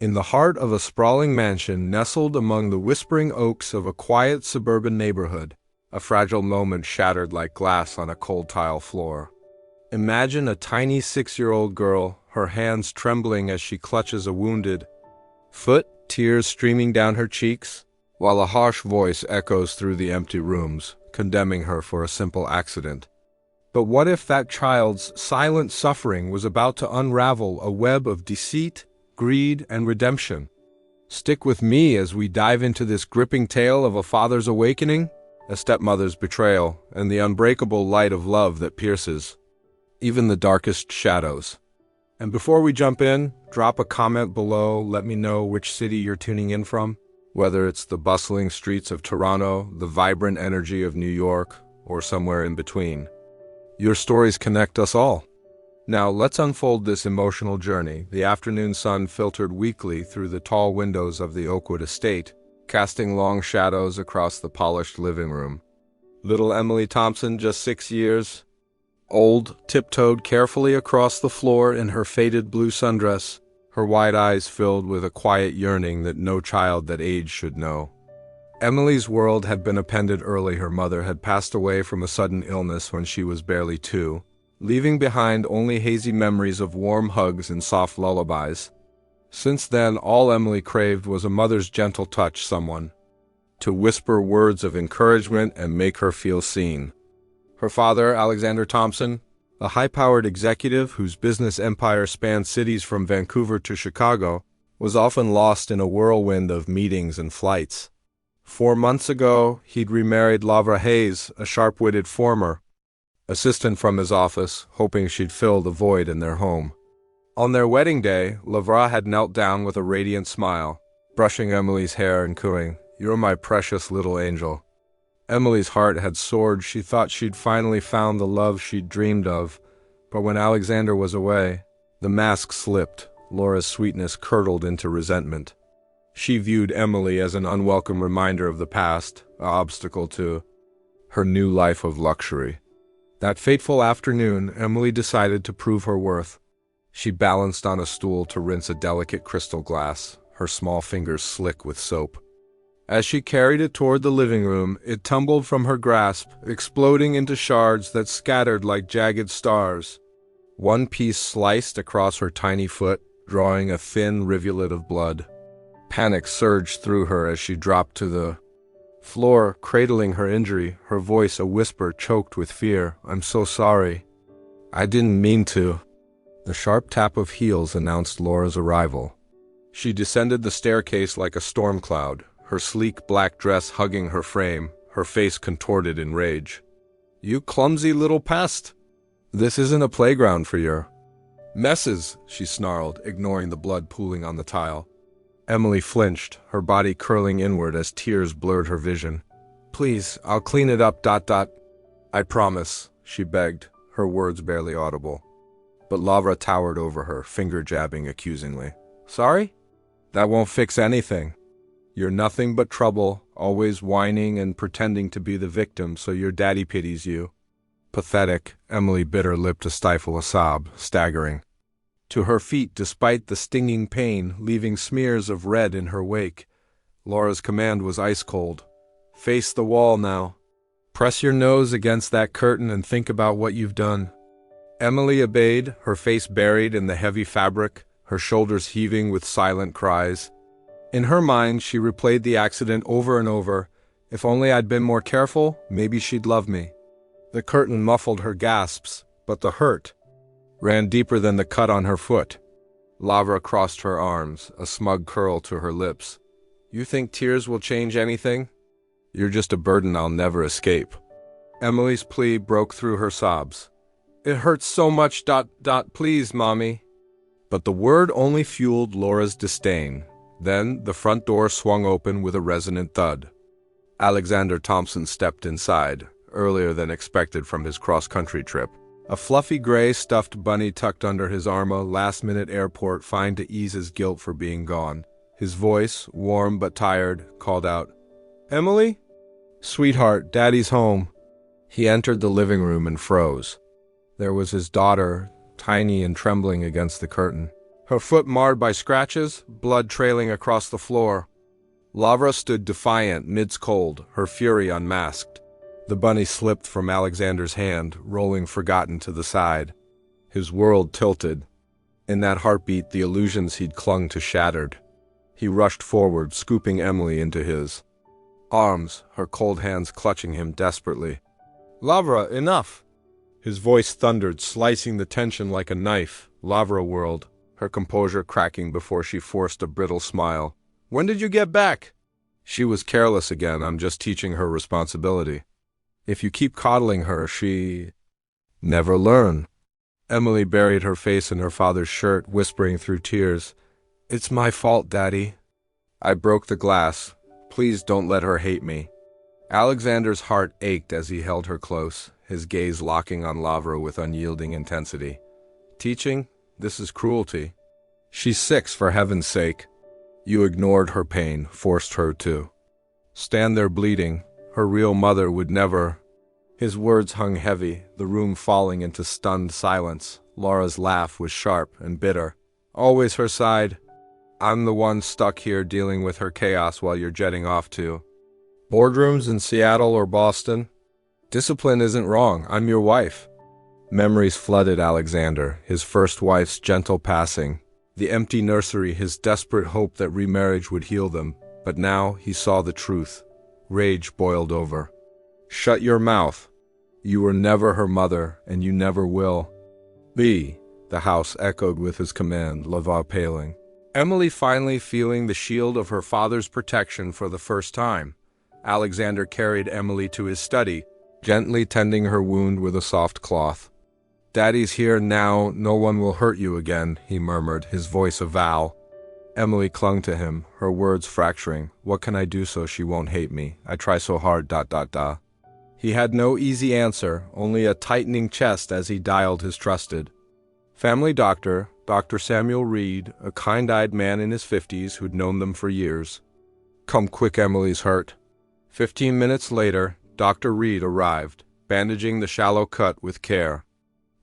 In the heart of a sprawling mansion nestled among the whispering oaks of a quiet suburban neighborhood, a fragile moment shattered like glass on a cold tile floor. Imagine a tiny 6-year-old girl, her hands trembling as she clutches a wounded foot, tears streaming down her cheeks, while a harsh voice echoes through the empty rooms, condemning her for a simple accident. But what if that child's silent suffering was about to unravel a web of deceit, greed, and redemption? Stick with me as we dive into this gripping tale of a father's awakening, a stepmother's betrayal, and the unbreakable light of love that pierces even the darkest shadows. And before we jump in, drop a comment below, let me know which city you're tuning in from, whether it's the bustling streets of Toronto, the vibrant energy of New York, or somewhere in between. Your stories connect us all. Now let's unfold this emotional journey. The afternoon sun filtered weakly through the tall windows of the Oakwood estate, casting long shadows across the polished living room. Little Emily Thompson, just 6 years old, tiptoed carefully across the floor in her faded blue sundress, her wide eyes filled with a quiet yearning that no child that age should know. Emily's world had been upended early. Her mother had passed away from a sudden illness when she was barely 2, leaving behind only hazy memories of warm hugs and soft lullabies. Since then, all Emily craved was a mother's gentle touch, someone to whisper words of encouragement and make her feel seen. Her father, Alexander Thompson, a high-powered executive whose business empire spanned cities from Vancouver to Chicago, was often lost in a whirlwind of meetings and flights. 4 months ago, he'd remarried Lavra Hayes, a sharp-witted former assistant from his office, hoping she'd fill the void in their home. On their wedding day, Lavra had knelt down with a radiant smile, brushing Emily's hair and cooing, "You're my precious little angel." Emily's heart had soared. She thought she'd finally found the love she'd dreamed of. But when Alexander was away, the mask slipped. Laura's sweetness curdled into resentment. She viewed Emily as an unwelcome reminder of the past, an obstacle to her new life of luxury. That fateful afternoon, Emily decided to prove her worth. She balanced on a stool to rinse a delicate crystal glass, her small fingers slick with soap. As she carried it toward the living room, it tumbled from her grasp, exploding into shards that scattered like jagged stars. One piece sliced across her tiny foot, drawing a thin rivulet of blood. Panic surged through her as she dropped to the floor, cradling her injury, her voice a whisper choked with fear. "I'm so sorry. I didn't mean to." The sharp tap of heels announced Laura's arrival. She descended the staircase like a storm cloud, her sleek black dress hugging her frame, her face contorted in rage. "You clumsy little pest! This isn't a playground for your messes," she snarled, ignoring the blood pooling on the tile. Emily flinched, her body curling inward as tears blurred her vision. "Please, I'll clean it up, ... I promise," she begged, her words barely audible. But Lavra towered over her, finger jabbing accusingly. "Sorry? That won't fix anything. You're nothing but trouble, always whining and pretending to be the victim so your daddy pities you." Pathetic, Emily bit her lip to stifle a sob, staggering to her feet despite the stinging pain, leaving smears of red in her wake. Laura's command was ice cold. "Face the wall now. Press your nose against that curtain and think about what you've done." Emily obeyed, her face buried in the heavy fabric, her shoulders heaving with silent cries. In her mind, she replayed the accident over and over. If only I'd been more careful, maybe she'd love me. The curtain muffled her gasps, but the hurt ran deeper than the cut on her foot. Lavra crossed her arms, a smug curl to her lips. "You think tears will change anything? You're just a burden I'll never escape." Emily's plea broke through her sobs. "It hurts so much, ... please, Mommy." But the word only fueled Laura's disdain. Then the front door swung open with a resonant thud. Alexander Thompson stepped inside, earlier than expected from his cross-country trip. A fluffy gray stuffed bunny tucked under his arm, a last-minute airport find to ease his guilt for being gone. His voice, warm but tired, called out, "Emily? Sweetheart, Daddy's home." He entered the living room and froze. There was his daughter, tiny and trembling against the curtain. her foot marred by scratches, blood trailing across the floor. Lavra stood defiant mid-scold, her fury unmasked. The bunny slipped from Alexander's hand, rolling forgotten to the side. His world tilted. In that heartbeat, the illusions he'd clung to shattered. He rushed forward, scooping Emily into his arms, her cold hands clutching him desperately. "Lavra, enough!" His voice thundered, slicing the tension like a knife. Lavra whirled, her composure cracking before she forced a brittle smile. "When did you get back?" She was careless again. "I'm just teaching her responsibility. If you keep coddling her, she never learn." Emily buried her face in her father's shirt, whispering through tears, "It's my fault, Daddy. I broke the glass. Please don't let her hate me." Alexander's heart ached as he held her close, his gaze locking on Lavra with unyielding intensity. "Teaching? This is cruelty. She's 6, for heaven's sake. You ignored her pain, forced her to stand there bleeding. Her real mother would never—" His words hung heavy, the room falling into stunned silence. Laura's laugh was sharp and bitter. "Always her side. I'm the one stuck here dealing with her chaos while you're jetting off to boardrooms in Seattle or Boston. Discipline isn't wrong. I'm your wife." Memories flooded Alexander, his first wife's gentle passing, the empty nursery, his desperate hope that remarriage would heal them. But now he saw the truth. Rage boiled over. "Shut your mouth. You were never her mother, and you never will be," the house echoed with his command, Lavra paling. Emily finally feeling the shield of her father's protection for the first time. Alexander carried Emily to his study, gently tending her wound with a soft cloth. "Daddy's here now, no one will hurt you again," he murmured, his voice a vow. Emily clung to him, her words fracturing. "What can I do so she won't hate me? I try so hard, ... He had no easy answer, only a tightening chest as he dialed his trusted family doctor, Dr. Samuel Reed, a kind-eyed man in his 50s who'd known them for years. "Come quick, Emily's hurt." 15 minutes later, Dr. Reed arrived, bandaging the shallow cut with care.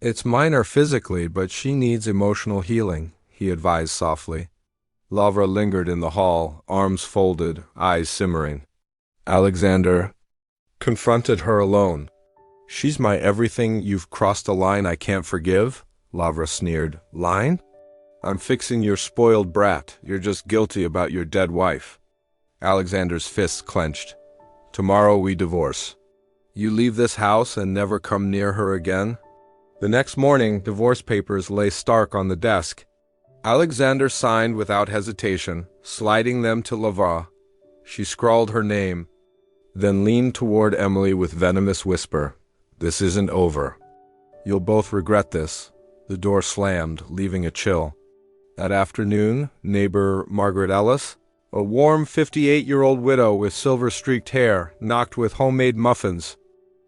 "It's minor physically, but she needs emotional healing," he advised softly. Lavra lingered in the hall, arms folded, eyes simmering. Alexander confronted her alone. "She's my everything. You've crossed a line I can't forgive," Lavra sneered. "Line? I'm fixing your spoiled brat. You're just guilty about your dead wife." Alexander's fists clenched. "Tomorrow we divorce. You leave this house and never come near her again." The next morning, divorce papers lay stark on the desk. Alexander signed without hesitation, sliding them to Lavra. She scrawled her name, then leaned toward Emily with venomous whisper, "This isn't over. You'll both regret this." The door slammed, leaving a chill. That afternoon, neighbor Margaret Ellis, a warm 58-year-old widow with silver-streaked hair, knocked with homemade muffins.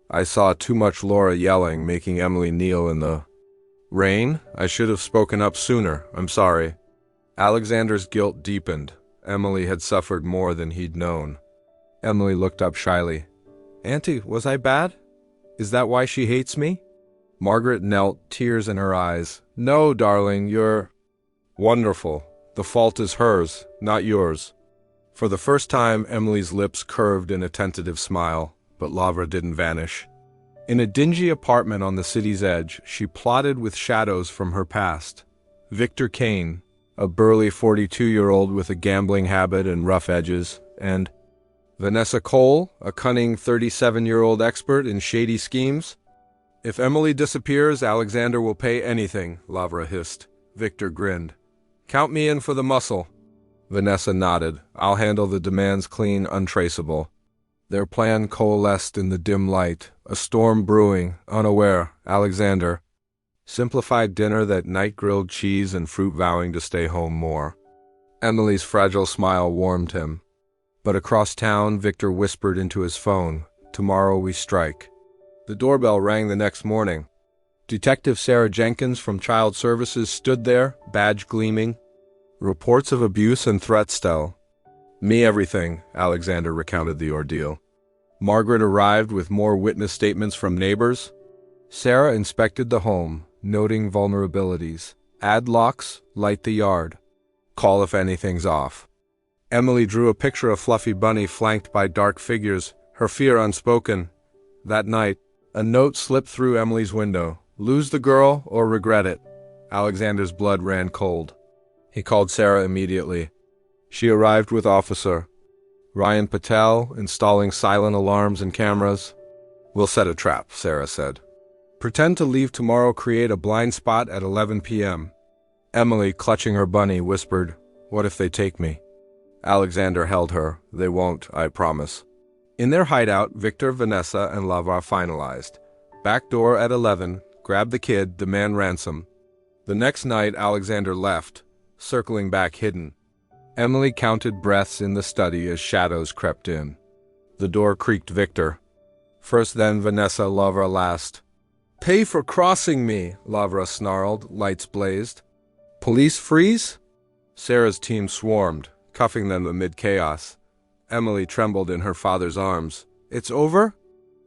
I saw too much Laura yelling, making Emily kneel in the rain. I should have spoken up sooner. I'm sorry. Alexander's guilt deepened. Emily had suffered more than he'd known. Emily looked up shyly. "Auntie, was I bad? Is that why she hates me?" Margaret knelt, tears in her eyes. "No, darling, you're wonderful. The fault is hers, not yours." For the first time, Emily's lips curved in a tentative smile, but Lavra didn't vanish. In a dingy apartment on the city's edge, she plotted with shadows from her past. Victor Kane, a burly 42-year-old with a gambling habit and rough edges, and Vanessa Cole, a cunning 37-year-old expert in shady schemes. "If Emily disappears, Alexander will pay anything," Lavra hissed. Victor grinned. "Count me in for the muscle." Vanessa nodded. "I'll handle the demands clean, untraceable." Their plan coalesced in the dim light, a storm brewing, unaware. Alexander simplified dinner that night, grilled cheese and fruit, vowing to stay home more. Emily's fragile smile warmed him. But across town, Victor whispered into his phone, "Tomorrow we strike." The doorbell rang the next morning. Detective Sarah Jenkins from Child Services stood there, badge gleaming. "Reports of abuse and threats still." "Me everything," Alexander recounted the ordeal. Margaret arrived with more witness statements from neighbors. Sarah inspected the home, noting vulnerabilities. Add locks, light the yard. Call if anything's off. Emily drew a picture of Fluffy Bunny flanked by dark figures, her fear unspoken. That night, a note slipped through Emily's window. Lose the girl or regret it. Alexander's blood ran cold. He called Sarah immediately. She arrived with Officer Ryan Patel, installing silent alarms and cameras. We'll set a trap, Sarah said. Pretend to leave tomorrow, create a blind spot at 11 p.m. Emily, clutching her bunny, whispered, What if they take me? Alexander held her. They won't, I promise. In their hideout, Victor, Vanessa, and Lava finalized. Back door at 11, grab the kid, demand ransom. The next night, Alexander left, circling back hidden. Emily counted breaths in the study as shadows crept in. The door creaked. Victor. First, then Vanessa, Lavra last. Pay for crossing me, Lavra snarled, lights blazed. Police freeze? Sarah's team swarmed, cuffing them amid chaos. Emily trembled in her father's arms. It's over?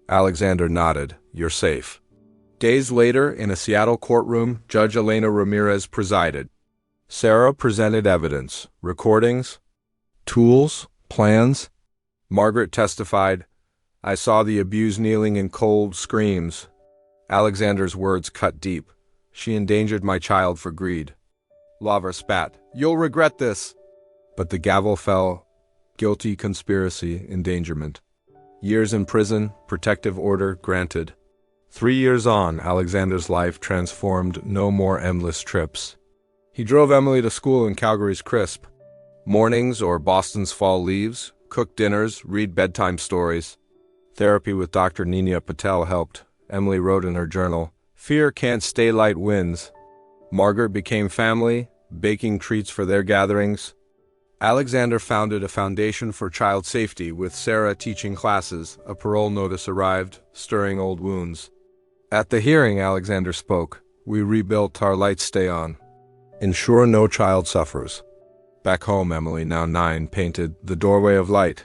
Alexander nodded. You're safe. Days later, in a Seattle courtroom, Judge Elena Ramirez presided. Sarah presented evidence, recordings, tools, plans. Margaret testified, I saw the abused kneeling in cold screams. Alexander's words cut deep. She endangered my child for greed. Lavra spat. You'll regret this. But the gavel fell. Guilty conspiracy, endangerment. Years in prison, protective order granted. 3 years on, Alexander's life transformed. No more endless trips. He drove Emily to school in Calgary's crisp. Mornings or Boston's fall leaves, cook dinners, read bedtime stories. Therapy with Dr. Nina Patel helped. Emily wrote in her journal, Fear can't stay, light wins. Margaret became family, baking treats for their gatherings. Alexander founded a foundation for child safety with Sarah teaching classes. A parole notice arrived, stirring old wounds. At the hearing, Alexander spoke. We rebuilt, our lights stay on. Ensure no child suffers. Back home, Emily, now 9, painted The Doorway of Light.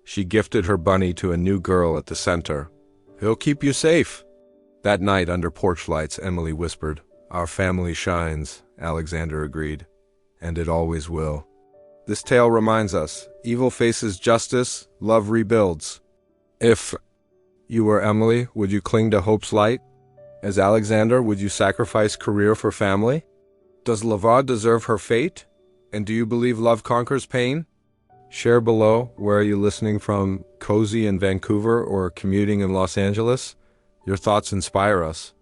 She gifted her bunny to a new girl at the center. He'll keep you safe. That night, under porch lights, Emily whispered, Our family shines, Alexander agreed. And it always will. This tale reminds us, evil faces justice, love rebuilds. If you were Emily, would you cling to hope's light? As Alexander, would you sacrifice career for family? Does Lavra deserve her fate? And do you believe love conquers pain? Share below. Where are you listening from? Cozy in Vancouver or commuting in Los Angeles? Your thoughts inspire us.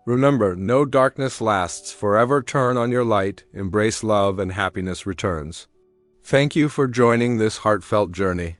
Remember, no darkness lasts. Forever turn on your light. Embrace love and happiness returns. Thank you for joining this heartfelt journey.